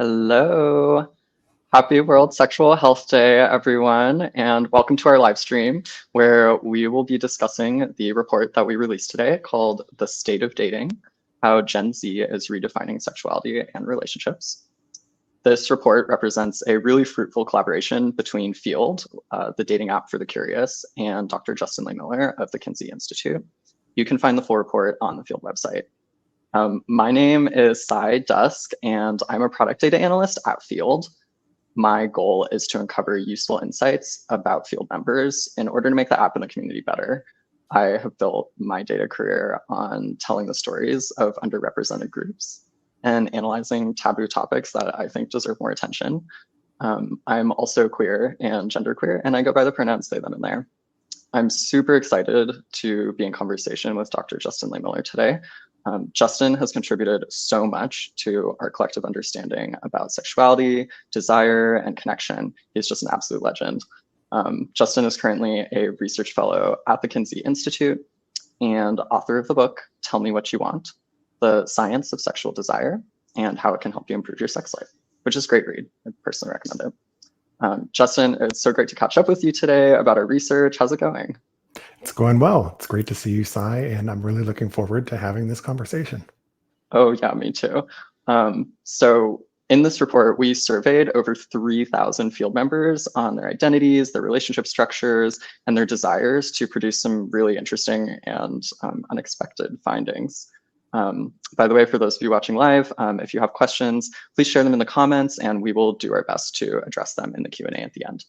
Hello. Happy World Sexual Health Day, everyone, and welcome to our live stream where we will be discussing the report that we released today called The State of Dating, How Gen Z is Redefining Sexuality and Relationships. This report represents a really fruitful collaboration between Feeld, the dating app for the curious, and Dr. Justin Lehmiller of the Kinsey Institute. You can find the full report on the Feeld website. My name is Sy Dusk, and I'm a product data analyst at Feeld. My goal is to uncover useful insights about Feeld members in order to make the app and the community better. I have built my data career on telling the stories of underrepresented groups and analyzing taboo topics that I think deserve more attention. I'm also queer and genderqueer, and I go by the pronouns they, them, and their. I'm super excited to be in conversation with Dr. Justin Lehmiller today. Justin has contributed so much to our collective understanding about sexuality, desire, and connection. He's just an absolute legend. Justin is currently a research fellow at the Kinsey Institute and author of the book, Tell Me What You Want, The Science of Sexual Desire and How It Can Help You Improve Your Sex Life, which is a great read. I personally recommend it. Justin, it's so great to catch up with you today about our research. How's it going? It's going well. It's great to see you, Sy, and I'm really looking forward to having this conversation. Oh, yeah, me too. So in this report, we surveyed over 3,000 Feeld members on their identities, their relationship structures, and their desires to produce some really interesting and unexpected findings. By the way, for those of you watching live, if you have questions, please share them in the comments, and we will do our best to address them in the Q&A at the end.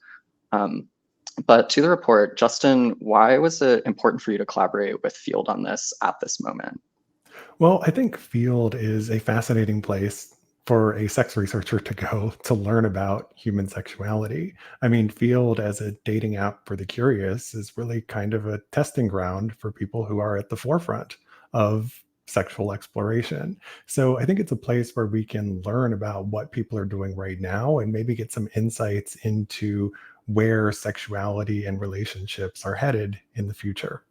But to the report, Justin, why was it important for you to collaborate with Feeld on this at this moment? Well, I think Feeld is a fascinating place for a sex researcher to go to learn about human sexuality. I mean, Feeld as a dating app for the curious is really kind of a testing ground for people who are at the forefront of sexual exploration. So I think it's a place where we can learn about what people are doing right now and maybe get some insights into where sexuality and relationships are headed in the future.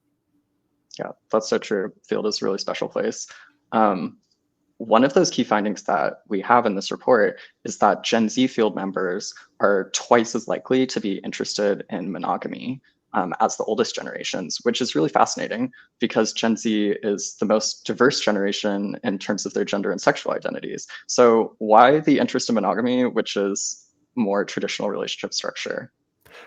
Yeah, that's so true. Feeld is a really special place. One of those key findings that we have in this report is that Gen Z Feeld members are twice as likely to be interested in monogamy as the oldest generations, which is really fascinating because Gen Z is the most diverse generation in terms of their gender and sexual identities. So why the interest in monogamy, which is more traditional relationship structure?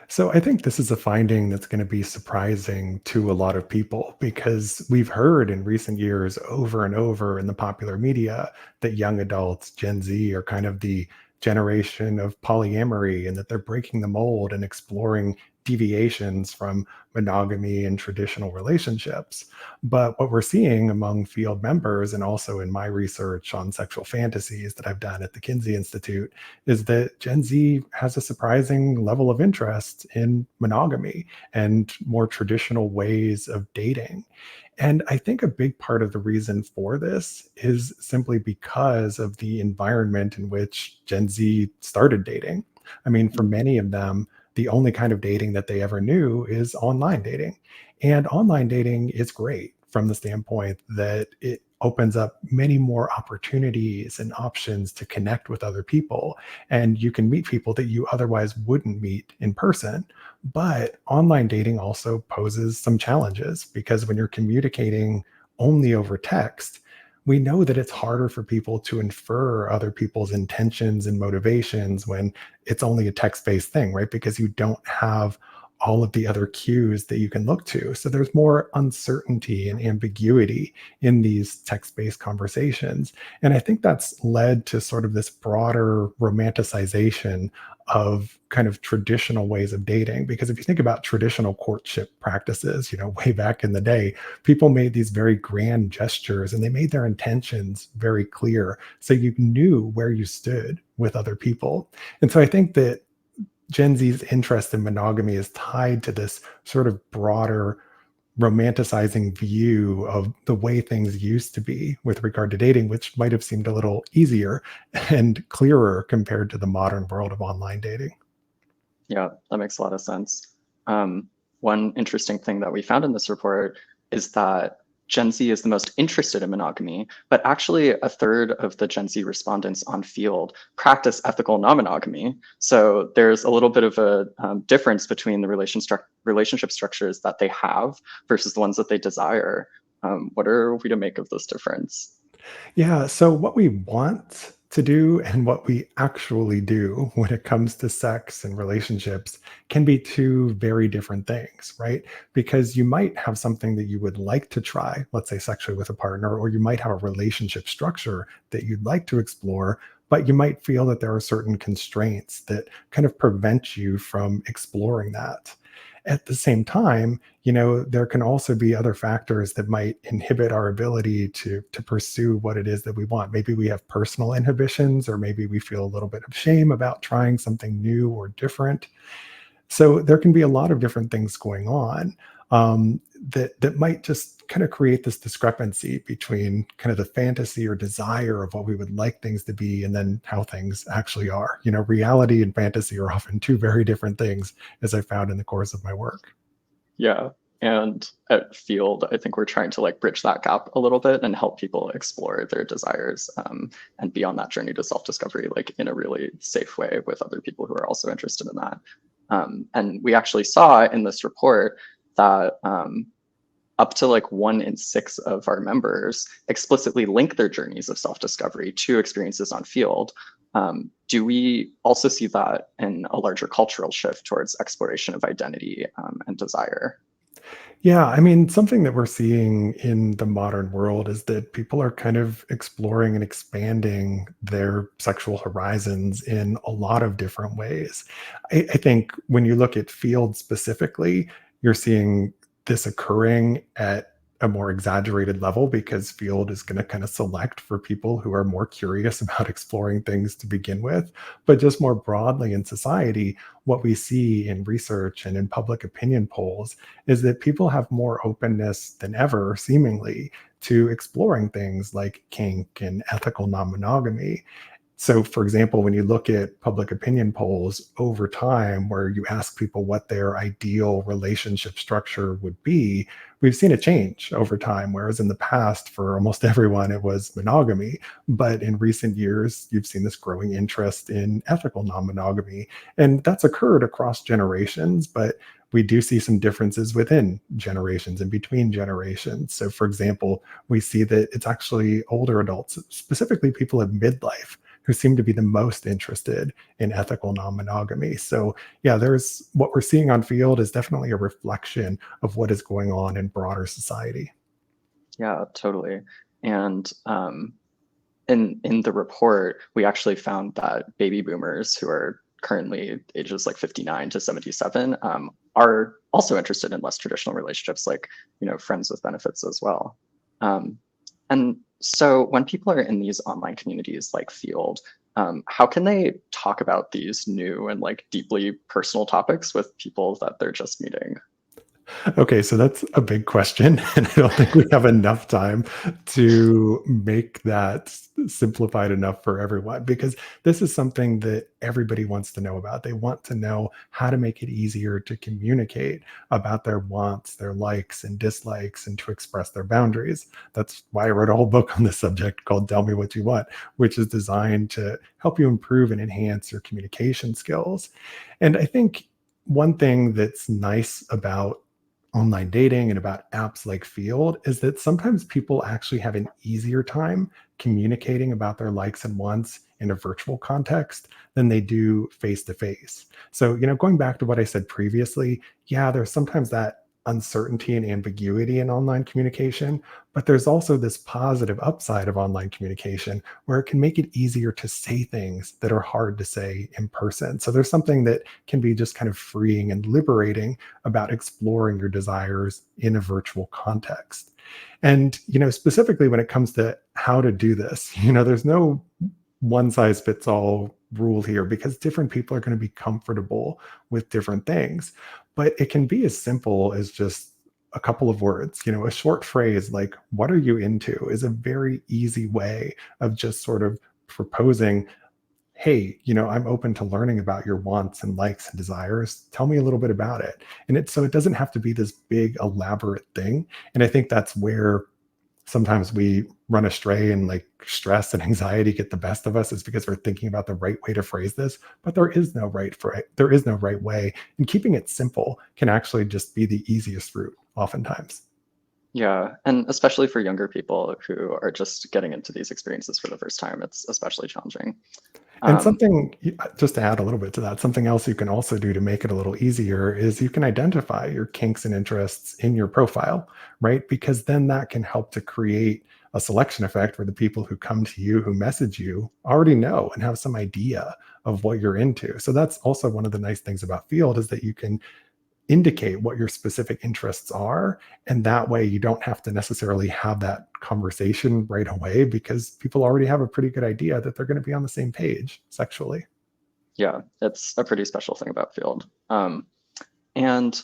So I think this is a finding that's going to be surprising to a lot of people because we've heard in recent years over and over in the popular media that young adults, Gen Z, are kind of the generation of polyamory and that they're breaking the mold and exploring deviations from monogamy and traditional relationships. But what we're seeing among Feeld members and also in my research on sexual fantasies that I've done at the Kinsey Institute is that Gen Z has a surprising level of interest in monogamy and more traditional ways of dating. And I think a big part of the reason for this is simply because of the environment in which Gen Z started dating. I mean, for many of them, the only kind of dating that they ever knew is online dating. And online dating is great from the standpoint that it opens up many more opportunities and options to connect with other people. And you can meet people that you otherwise wouldn't meet in person. But online dating also poses some challenges because when you're communicating only over text, we know that it's harder for people to infer other people's intentions and motivations when it's only a text-based thing, right? Because you don't have all of the other cues that you can look to. So there's more uncertainty and ambiguity in these text-based conversations. And I think that's led to sort of this broader romanticization of kind of traditional ways of dating. Because if you think about traditional courtship practices, way back in the day, people made these very grand gestures and they made their intentions very clear. So you knew where you stood with other people. And so I think that Gen Z's interest in monogamy is tied to this sort of broader romanticizing view of the way things used to be with regard to dating, which might have seemed a little easier and clearer compared to the modern world of online dating. Yeah, that makes a lot of sense. One interesting thing that we found in this report is that Gen Z is the most interested in monogamy, but actually a third of the Gen Z respondents on Feeld practice ethical non-monogamy. So there's a little bit of a difference between the relationship structures that they have versus the ones that they desire. What are we to make of this difference? Yeah, so what we want to do and what we actually do when it comes to sex and relationships can be two very different things, right? Because you might have something that you would like to try, let's say sexually with a partner, or you might have a relationship structure that you'd like to explore, but you might feel that there are certain constraints that kind of prevent you from exploring that. At the same time, there can also be other factors that might inhibit our ability to pursue what it is that we want. Maybe we have personal inhibitions, or maybe we feel a little bit of shame about trying something new or different. So there can be a lot of different things going on, that might just kind of create this discrepancy between kind of the fantasy or desire of what we would like things to be and then how things actually are. Reality and fantasy are often two very different things, as I found in the course of my work. Yeah. And at Feeld, I think we're trying to like bridge that gap a little bit and help people explore their desires, and be on that journey to self-discovery, like in a really safe way with other people who are also interested in that. And we actually saw in this report that up to like 1 in 6 of our members explicitly link their journeys of self-discovery to experiences on Feeld. Do we also see that in a larger cultural shift towards exploration of identity and desire? Yeah, I mean, something that we're seeing in the modern world is that people are kind of exploring and expanding their sexual horizons in a lot of different ways. I think when you look at Field specifically, you're seeing this occurring at a more exaggerated level because Field is going to kind of select for people who are more curious about exploring things to begin with. But just more broadly in society, what we see in research and in public opinion polls is that people have more openness than ever, seemingly, to exploring things like kink and ethical non monogamy. So, for example, when you look at public opinion polls over time, where you ask people what their ideal relationship structure would be, we've seen a change over time. Whereas in the past, for almost everyone, it was monogamy. But in recent years, you've seen this growing interest in ethical non monogamy. And that's occurred across generations, but we do see some differences within generations and between generations. So, for example, we see that it's actually older adults, specifically people at midlife, who seem to be the most interested in ethical non-monogamy. So yeah, there's what we're seeing on Field is definitely a reflection of what is going on in broader society. Yeah, totally. And in the report, we actually found that baby boomers who are currently ages like 59 to 77 are also interested in less traditional relationships, like friends with benefits as well. And so when people are in these online communities like Field, how can they talk about these new and like deeply personal topics with people that they're just meeting? Okay, so that's a big question, and I don't think we have enough time to make that simplified enough for everyone because this is something that everybody wants to know about. They want to know how to make it easier to communicate about their wants, their likes and dislikes, and to express their boundaries. That's why I wrote a whole book on this subject called Tell Me What You Want, which is designed to help you improve and enhance your communication skills. And I think one thing that's nice about online dating and about apps like Field is that sometimes people actually have an easier time communicating about their likes and wants in a virtual context than they do face to face. So, going back to what I said previously, yeah, there's sometimes that uncertainty and ambiguity in online communication, but there's also this positive upside of online communication where it can make it easier to say things that are hard to say in person. So there's something that can be just kind of freeing and liberating about exploring your desires in a virtual context. And, specifically when it comes to how to do this, there's no one size fits all rule here because different people are going to be comfortable with different things. But it can be as simple as just a couple of words. A short phrase like, "What are you into?" is a very easy way of just sort of proposing, "Hey, I'm open to learning about your wants and likes and desires. Tell me a little bit about it." And so it doesn't have to be this big, elaborate thing. And I think that's where sometimes we run astray and like stress and anxiety get the best of us is because we're thinking about the right way to phrase this, but there is no right way, and keeping it simple can actually just be the easiest route oftentimes. Yeah, and especially for younger people who are just getting into these experiences for the first time, it's especially challenging. And Um, something, just to add a little bit to that, something else you can also do to make it a little easier is you can identify your kinks and interests in your profile, right? Because then that can help to create a selection effect where the people who come to you, who message you, already know and have some idea of what you're into. So that's also one of the nice things about Field is that you can indicate what your specific interests are. And that way you don't have to necessarily have that conversation right away because people already have a pretty good idea that they're going to be on the same page sexually. yeah, it's a pretty special thing about Field. And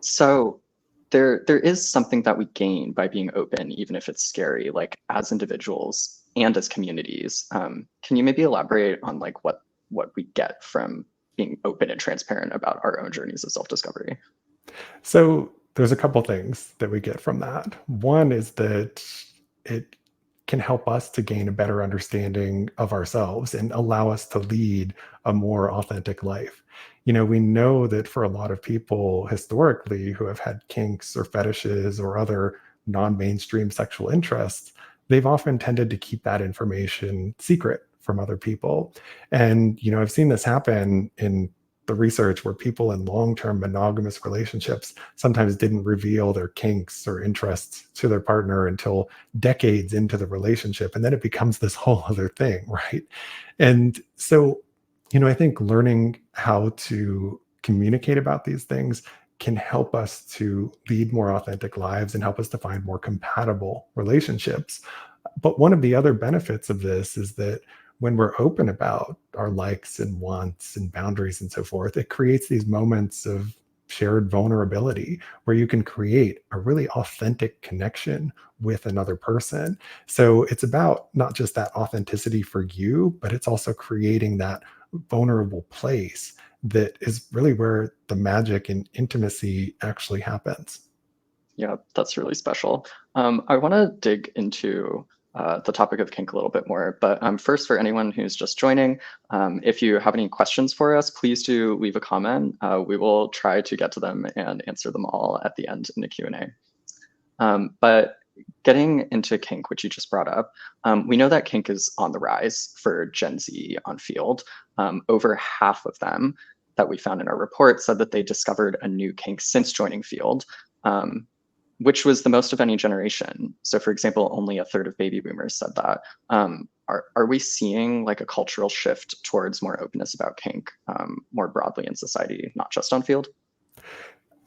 so there is something that we gain by being open, even if it's scary, like as individuals and as communities. Can you maybe elaborate on like what we get from being open and transparent about our own journeys of self-discovery? So there's a couple things that we get from that. One is that it can help us to gain a better understanding of ourselves and allow us to lead a more authentic life. We know that for a lot of people historically who have had kinks or fetishes or other non-mainstream sexual interests, they've often tended to keep that information secret from other people. And I've seen this happen in the research where people in long-term monogamous relationships sometimes didn't reveal their kinks or interests to their partner until decades into the relationship, and then it becomes this whole other thing, right? And so I think learning how to communicate about these things can help us to lead more authentic lives and help us to find more compatible relationships. But one of the other benefits of this is that when we're open about our likes and wants and boundaries and so forth, it creates these moments of shared vulnerability where you can create a really authentic connection with another person. So it's about not just that authenticity for you, but it's also creating that vulnerable place that is really where the magic and intimacy actually happens. Yeah, that's really special. I want to dig into the topic of kink a little bit more, but first, for anyone who's just joining, if you have any questions for us, please do leave a comment. We will try to get to them and answer them all at the end in the Q&A. But getting into kink, which you just brought up, we know that kink is on the rise for Gen Z on Field. Over half of them that we found in our report said that they discovered a new kink since joining Field. Which was the most of any generation. So for example, only a third of baby boomers said that. Are we seeing like a cultural shift towards more openness about kink more broadly in society, not just on Field?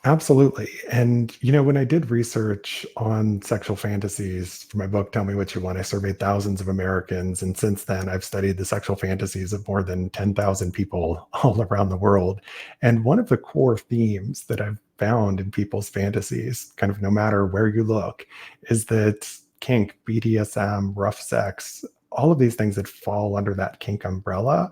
Absolutely. And, when I did research on sexual fantasies for my book, Tell Me What You Want, I surveyed thousands of Americans. And since then, I've studied the sexual fantasies of more than 10,000 people all around the world. And one of the core themes that I've found in people's fantasies, kind of no matter where you look, is that kink, BDSM, rough sex, all of these things that fall under that kink umbrella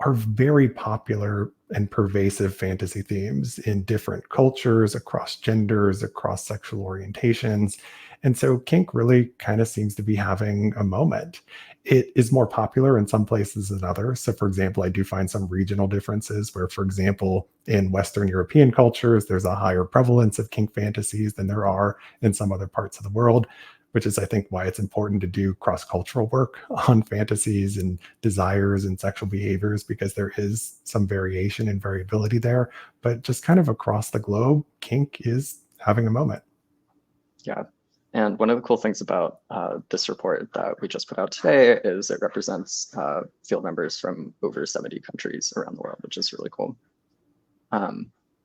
are very popular and pervasive fantasy themes in different cultures, across genders, across sexual orientations. And so kink really kind of seems to be having a moment. It is more popular in some places than others. So, for example, I do find some regional differences where, for example, in Western European cultures, there's a higher prevalence of kink fantasies than there are in some other parts of the world, which is, I think, why it's important to do cross-cultural work on fantasies and desires and sexual behaviors, because there is some variation and variability there. But just kind of across the globe, kink is having a moment. Yeah. And one of the cool things about this report that we just put out today is it represents Field members from over 70 countries around the world, which is really cool.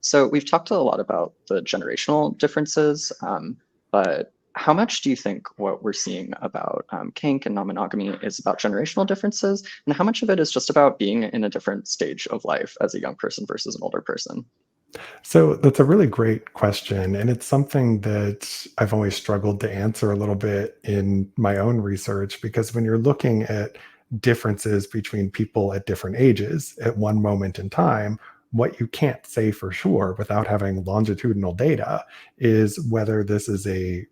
So we've talked a lot about the generational differences, but how much do you think what we're seeing about kink and non-monogamy is about generational differences? And how much of it is just about being in a different stage of life as a young person versus an older person? So that's a really great question. And it's something that I've always struggled to answer a little bit in my own research, because when you're looking at differences between people at different ages at one moment in time, what you can't say for sure without having longitudinal data is whether this is a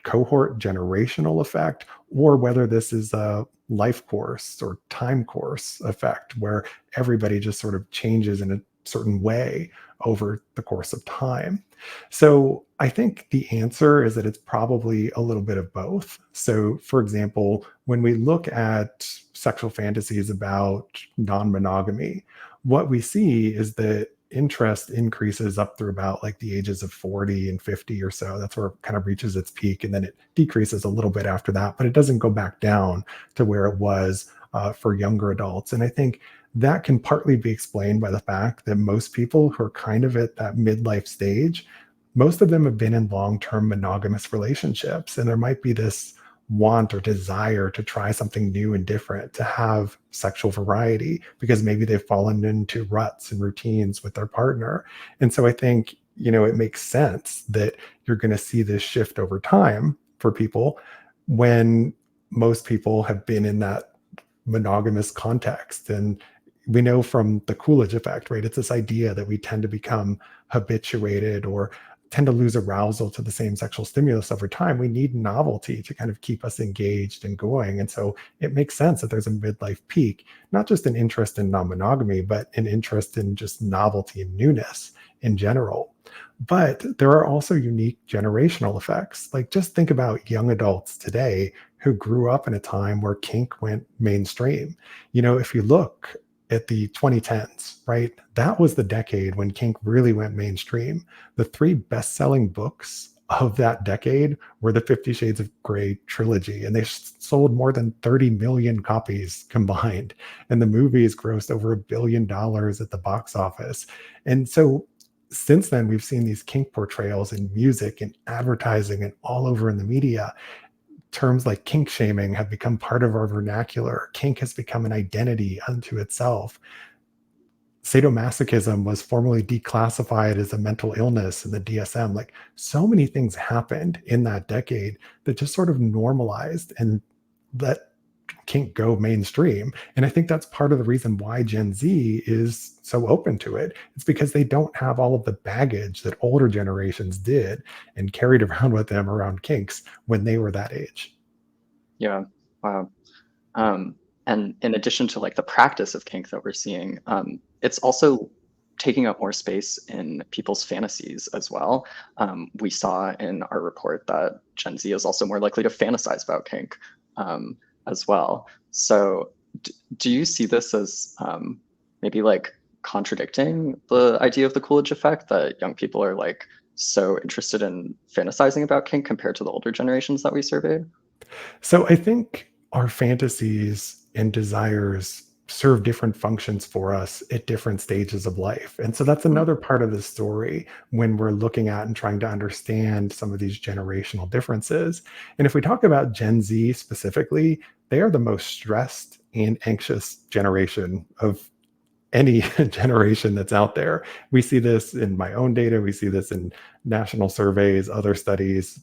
cohort generational effect, or whether this is a life course or time course effect where everybody just sort of changes in a certain way over the course of time. So I think the answer is that it's probably a little bit of both. So, for example, when we look at sexual fantasies about non monogamy, what we see is that interest increases up through about like the ages of 40 and 50 or so. That's where it kind of reaches its peak. And then it decreases a little bit after that, but it doesn't go back down to where it was for younger adults. And I think that can partly be explained by the fact that most people who are kind of at that midlife stage, most of them have been in long-term monogamous relationships. And there might be this want or desire to try something new and different, to have sexual variety, because maybe they've fallen into ruts and routines with their partner. And so I think, it makes sense that you're going to see this shift over time for people when most people have been in that monogamous context. And we know from the Coolidge effect, right? It's this idea that we tend to become habituated or tend to lose arousal to the same sexual stimulus over time. We need novelty to kind of keep us engaged and going. And so it makes sense that there's a midlife peak, not just an interest in non-monogamy, but an interest in just novelty and newness in general. But there are also unique generational effects. Like, just think about young adults today who grew up in a time where kink went mainstream. If you look at the 2010s, right? That was the decade when kink really went mainstream. The three best-selling books of that decade were the 50 Shades of Grey trilogy, and they sold more than 30 million copies combined. And the movies grossed over $1 billion at the box office. And so since then, we've seen these kink portrayals in music and advertising and all over in the media. Terms like kink shaming have become part of our vernacular. Kink has become an identity unto itself. Sadomasochism was formally declassified as a mental illness in the DSM. Like, so many things happened in that decade that just sort of normalized and let kink go mainstream. And I think that's part of the reason why Gen Z is so open to it. It's because they don't have all of the baggage that older generations did and carried around with them around kinks when they were that age. Yeah. Wow. And in addition to like the practice of kink that we're seeing, it's also taking up more space in people's fantasies as well. We saw in our report that Gen Z is also more likely to fantasize about kink as well. So do you see this as maybe like contradicting the idea of the Coolidge effect, that young people are like so interested in fantasizing about kink compared to the older generations that we surveyed? So I think our fantasies and desires serve different functions for us at different stages of life. And so that's Mm, another part of the story when we're looking at and trying to understand some of these generational differences. And if we talk about Gen Z specifically, they are the most stressed and anxious generation of any generation that's out there. We see this in my own data, we see this in national surveys, other studies.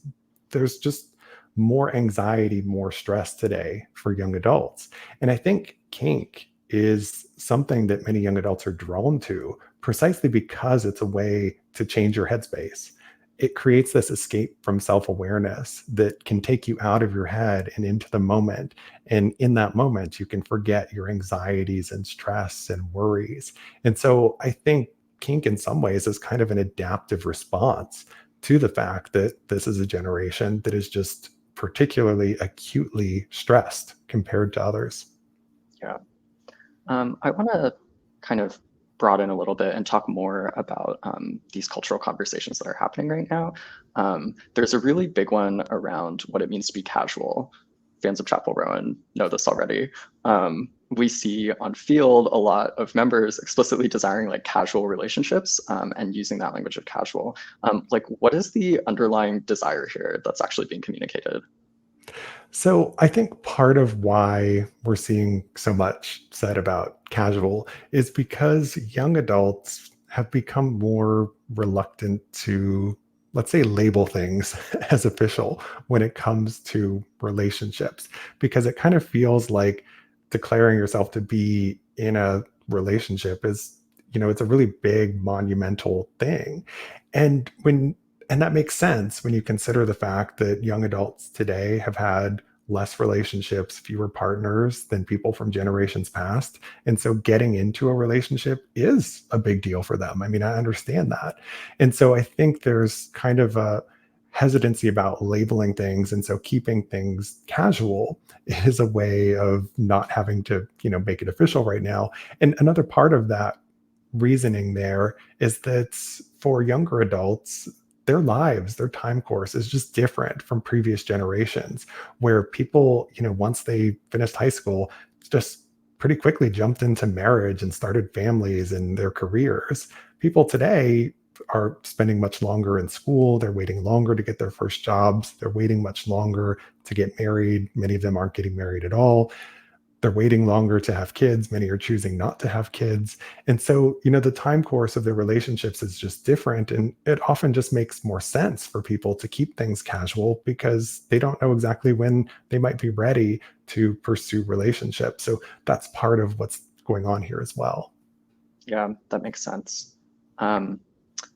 There's just more anxiety, more stress today for young adults. And I think kink is something that many young adults are drawn to precisely because it's a way to change your headspace. It creates this escape from self awareness that can take you out of your head and into the moment. And in that moment, you can forget your anxieties and stress and worries. And so I think kink, in some ways, is kind of an adaptive response to the fact that this is a generation that is just particularly acutely stressed compared to others. yeah. I want to kind of broaden a little bit and talk more about these cultural conversations that are happening right now. There's a really big one around what it means to be casual. Fans of Chapel Rowan know this already. We see on Field a lot of members explicitly desiring like casual relationships and using that language of casual. Like, what is the underlying desire here that's actually being communicated? So I think part of why we're seeing so much said about casual is because young adults have become more reluctant to, let's say, label things as official when it comes to relationships, because it kind of feels like declaring yourself to be in a relationship is, it's a really big monumental thing. And when And that makes sense when you consider the fact that young adults today have had less relationships, fewer partners than people from generations past. And so getting into a relationship is a big deal for them. I mean, I understand that. And so I think there's kind of a hesitancy about labeling things. And so keeping things casual is a way of not having to, make it official right now. And another part of that reasoning there is that for younger adults, their lives, their time course is just different from previous generations, where people, once they finished high school, just pretty quickly jumped into marriage and started families and their careers. People today are spending much longer in school. They're waiting longer to get their first jobs. They're waiting much longer to get married. Many of them aren't getting married at all. They're waiting longer to have kids. Many are choosing not to have kids. And so, the time course of their relationships is just different. And it often just makes more sense for people to keep things casual because they don't know exactly when they might be ready to pursue relationships. So that's part of what's going on here as well. Yeah, that makes sense.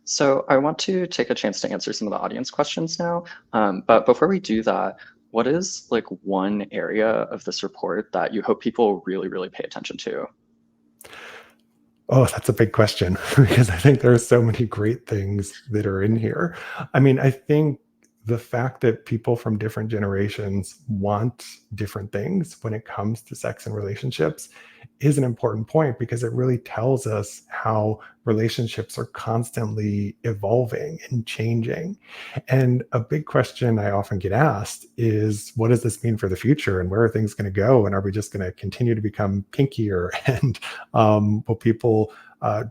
So I want to take a chance to answer some of the audience questions now. But before we do that, what is like one area of this report that you hope people really, really pay attention to? Oh, that's a big question because I think there are so many great things that are in here. I mean, I think the fact that people from different generations want different things when it comes to sex and relationships is an important point because it really tells us how relationships are constantly evolving and changing. And a big question I often get asked is, what does this mean for the future and where are things going to go? And are we just going to continue to become kinkier? And will people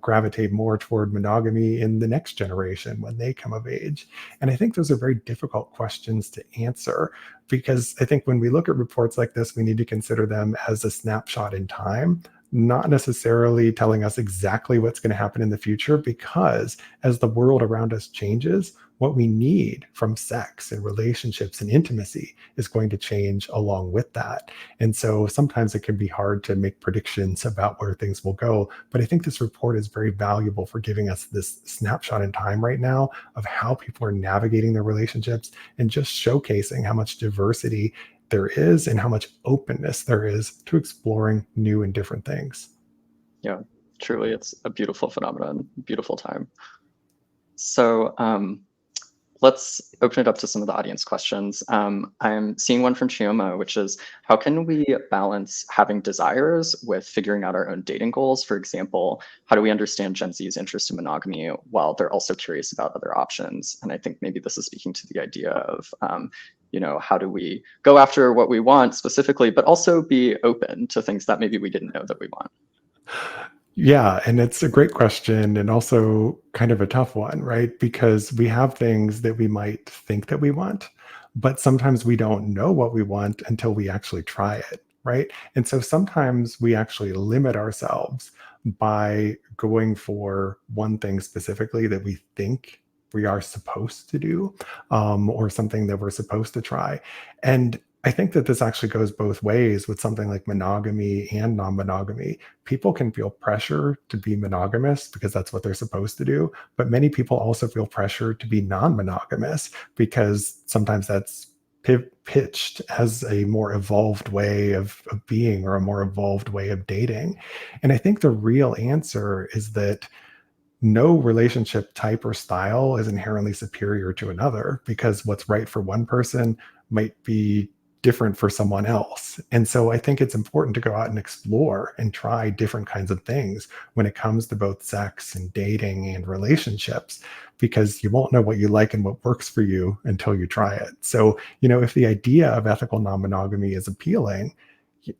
gravitate more toward monogamy in the next generation when they come of age? And I think those are very difficult questions to answer because I think when we look at reports like this, we need to consider them as a snapshot in time, not necessarily telling us exactly what's going to happen in the future, because as the world around us changes, what we need from sex and relationships and intimacy is going to change along with that. And so sometimes it can be hard to make predictions about where things will go. But I think this report is very valuable for giving us this snapshot in time right now of how people are navigating their relationships and just showcasing how much diversity there is and how much openness there is to exploring new and different things. Yeah, truly, it's a beautiful phenomenon, beautiful time. So let's open it up to some of the audience questions. I'm seeing one from Chioma, which is, how can we balance having desires with figuring out our own dating goals? For example, how do we understand Gen Z's interest in monogamy while they're also curious about other options? And I think maybe this is speaking to the idea of, how do we go after what we want specifically, but also be open to things that maybe we didn't know that we want? Yeah, and it's a great question and also kind of a tough one, right? Because we have things that we might think that we want, but sometimes we don't know what we want until we actually try it, right? And so sometimes we actually limit ourselves by going for one thing specifically that we think we are supposed to do, or something that we're supposed to try. And I think that this actually goes both ways with something like monogamy and non-monogamy. People can feel pressure to be monogamous because that's what they're supposed to do, but many people also feel pressure to be non-monogamous because sometimes that's pitched as a more evolved way of being or a more evolved way of dating. And I think the real answer is that no relationship type or style is inherently superior to another, because what's right for one person might be different for someone else. And so I think it's important to go out and explore and try different kinds of things when it comes to both sex and dating and relationships, because you won't know what you like and what works for you until you try it. So, if the idea of ethical non-monogamy is appealing,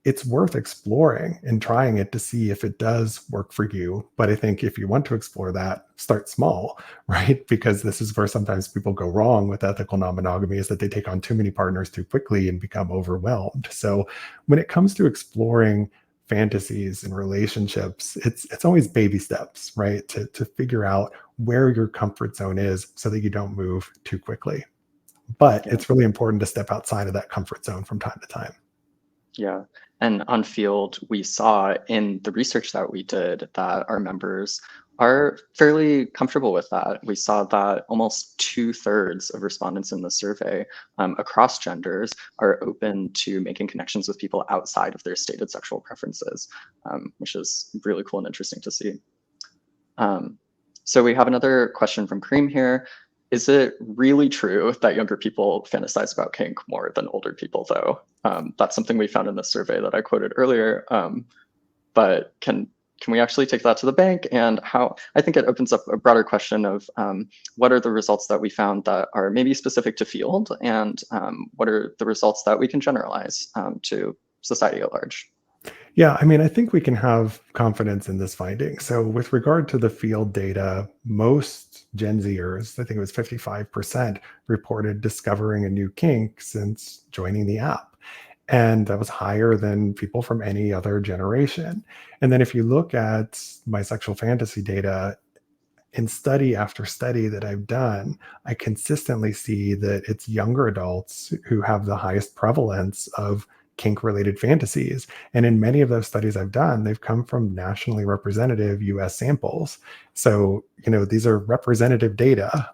it's worth exploring and trying it to see if it does work for you. But I think if you want to explore that, start small, right? Because this is where sometimes people go wrong with ethical non-monogamy, is that they take on too many partners too quickly and become overwhelmed. So when it comes to exploring fantasies and relationships, it's always baby steps, right? To figure out where your comfort zone is so that you don't move too quickly. But Yeah. it's really important to step outside of that comfort zone from time to time. Yeah. And on Field, we saw in the research that we did that our members are fairly comfortable with that. We saw that almost 2/3 of respondents in the survey across genders are open to making connections with people outside of their stated sexual preferences, which is really cool and interesting to see. So we have another question from Kareem here. Is it really true that younger people fantasize about kink more than older people, though? That's something we found in the survey that I quoted earlier. But can we actually take that to the bank? And how, I think it opens up a broader question of what are the results that we found that are maybe specific to Feeld, and what are the results that we can generalize to society at large? Yeah, I mean, I think we can have confidence in this finding. So, with regard to the field data, most Gen Zers, I think it was 55%, reported discovering a new kink since joining the app. And that was higher than people from any other generation. And then, if you look at my sexual fantasy data, in study after study that I've done, I consistently see that it's younger adults who have the highest prevalence of kink related fantasies. And in many of those studies I've done, they've come from nationally representative US samples. So, these are representative data.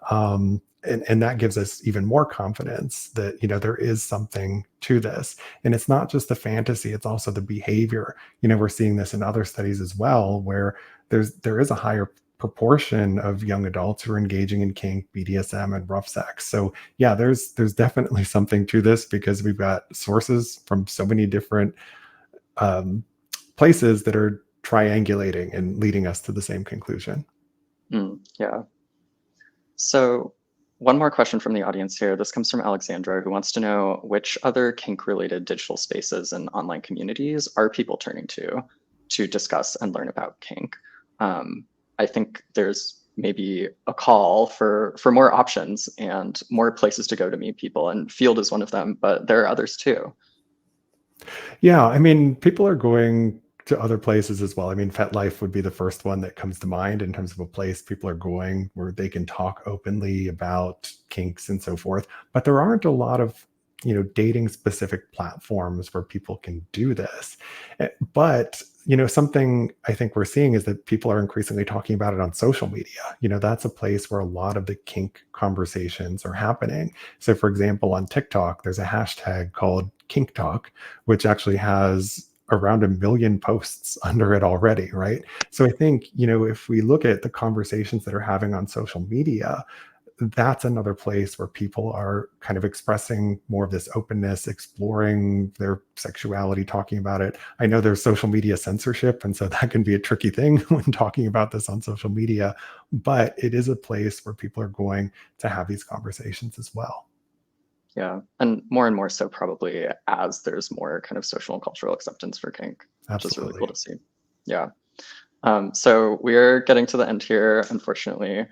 And that gives us even more confidence that, there is something to this. And it's not just the fantasy, it's also the behavior. We're seeing this in other studies as well, where there is a higher proportion of young adults who are engaging in kink, BDSM, and rough sex. So yeah, there's definitely something to this because we've got sources from so many different places that are triangulating and leading us to the same conclusion. Yeah. So one more question from the audience here. This comes from Alexandra, who wants to know which other kink-related digital spaces and online communities are people turning to discuss and learn about kink. I think there's maybe a call for more options and more places to go to meet people, and Feeld is one of them, but there are others too. Yeah, I mean, people are going to other places as well. I mean, FetLife would be the first one that comes to mind in terms of a place people are going where they can talk openly about kinks and so forth. But there aren't a lot of, dating specific platforms where people can do this. But, something I think we're seeing is that people are increasingly talking about it on social media. That's a place where a lot of the kink conversations are happening. So, for example, on TikTok, there's a hashtag called Kink Talk, which actually has around 1 million posts under it already, right? So I think, if we look at the conversations that are having on social media, that's another place where people are kind of expressing more of this openness, exploring their sexuality, talking about it. I know there's social media censorship, and so that can be a tricky thing when talking about this on social media, but it is a place where people are going to have these conversations as well. Yeah, and more so probably as there's more kind of social and cultural acceptance for kink, which is really Absolutely. cool to see. Yeah. So we're getting to the end here, unfortunately.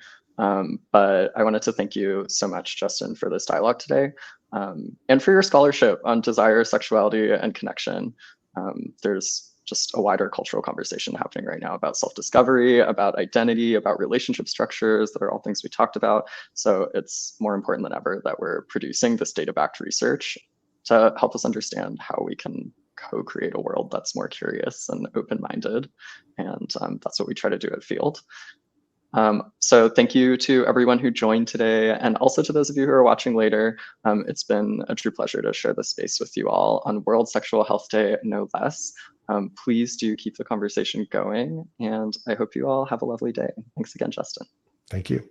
But I wanted to thank you so much, Justin, for this dialogue today, and for your scholarship on desire, sexuality, and connection. There's just a wider cultural conversation happening right now about self-discovery, about identity, about relationship structures that are all things we talked about. So it's more important than ever that we're producing this data-backed research to help us understand how we can co-create a world that's more curious and open-minded. And that's what we try to do at Feeld. So thank you to everyone who joined today, and also to those of you who are watching later. It's been a true pleasure to share this space with you all on World Sexual Health Day, no less. Please do keep the conversation going, and I hope you all have a lovely day. Thanks again, Justin. Thank you.